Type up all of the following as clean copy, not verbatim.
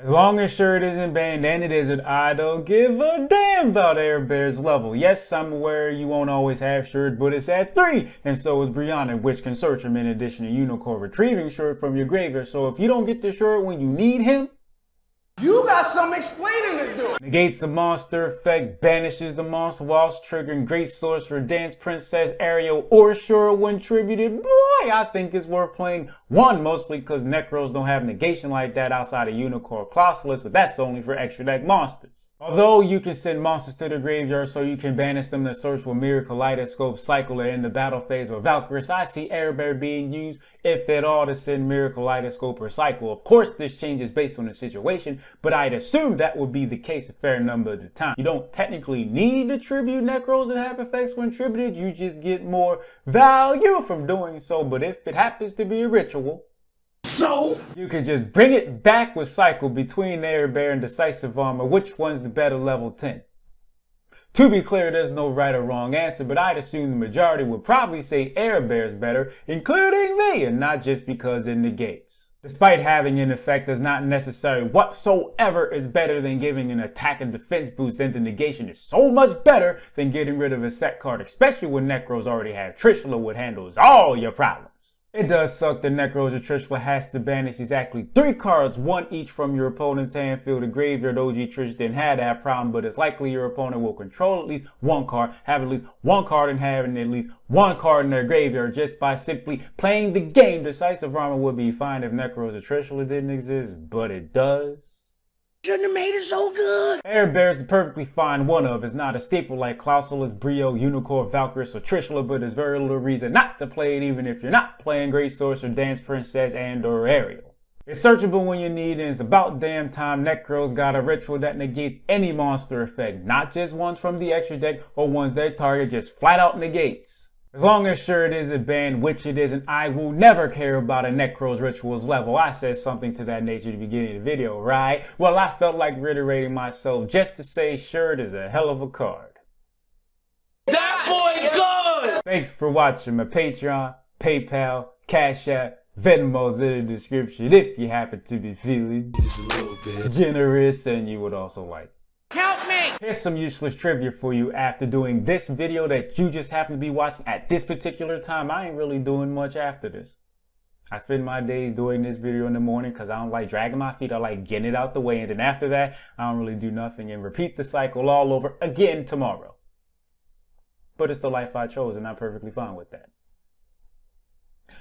As long as shirt isn't banned, and it isn't, I don't give a damn about Areadbhair's level. Yes, I'm aware you won't always have shirt, but it's at 3, and so is Brianna, which can search him in addition to Unicorn retrieving shirt from your graveyard. So if you don't get the shirt when you need him, you got some explaining to do. Negates a monster effect, banishes the monster whilst triggering great source for Dance Princess, Ariel, or Shura when tributed. Boy, I think it's worth playing. One, mostly because Nekroz don't have negation like that outside of Unicorn Clausulus, but that's only for extra deck monsters. Although you can send monsters to the graveyard so you can banish them to search for Mirror, Kaleidoscope, Cycle, or in the battle phase or Valkyries, I see Areadbhair being used, if at all, to send Mirror, Kaleidoscope, or Cycle. Of course, this changes based on the situation, but I'd assume that would be the case a fair number of the time. You don't technically need to tribute Nekroz and have effects when tributed, you just get more value from doing so, but if it happens to be a ritual, so you can just bring it back with Cycle between Areadbhair and Decisive Armor. Which one's the better level 10? To be clear, there's no right or wrong answer, but I'd assume the majority would probably say Areadbhair's better, including me, and not just because it negates. Despite having an effect that's not necessary whatsoever, is better than giving an attack and defense boost, and the negation is so much better than getting rid of a set card, especially when Nekroz already have Trishula, which handles all your problems. It does suck that Nekroz or Trishula has to banish exactly 3 cards, 1 each from your opponent's hand, field, or graveyard. OG Trish didn't have that problem, but it's likely your opponent will control at least 1 card, have at least 1 card in hand, and at least 1 card in their graveyard just by simply playing the game. Decisive Armor would be fine if Nekroz or Trishula didn't exist, but it does. Shouldn't have made it so good. Areadbhair is a perfectly fine one of. It's not a staple like Clausulus, Brio, Unicorn, Valkyries, or Trishula, but there's very little reason not to play it even if you're not playing Great Source or Dance Princess and or Ariel. It's searchable when you need, and it's about damn time Nekroz got a ritual that negates any monster effect, not just ones from the extra deck or ones that target just flat out negates. As long as sure it isn't banned, which it isn't, I will never care about a Nekroz rituals level. I said something to that nature at the beginning of the video, right? Well, I felt like reiterating myself just to say shirt is a hell of a card. That boy's good! Thanks for watching. My Patreon, PayPal, Cashapp, Venmo's in the description if you happen to be feeling just a little bit generous and you would also like. Help me! Here's some useless trivia for you. After doing this video that you just happen to be watching at this particular time, I ain't really doing much after this. I spend my days doing this video in the morning because I don't like dragging my feet. I like getting it out the way. And then after that, I don't really do nothing and repeat the cycle all over again tomorrow. But it's the life I chose and I'm perfectly fine with that.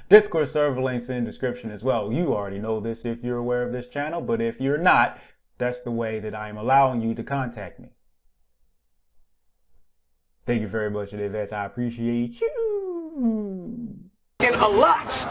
Discord server links in the description as well. You already know this if you're aware of this channel, but if you're not, that's the way that I am allowing you to contact me. Thank you very much in advance. I appreciate you. And a lot.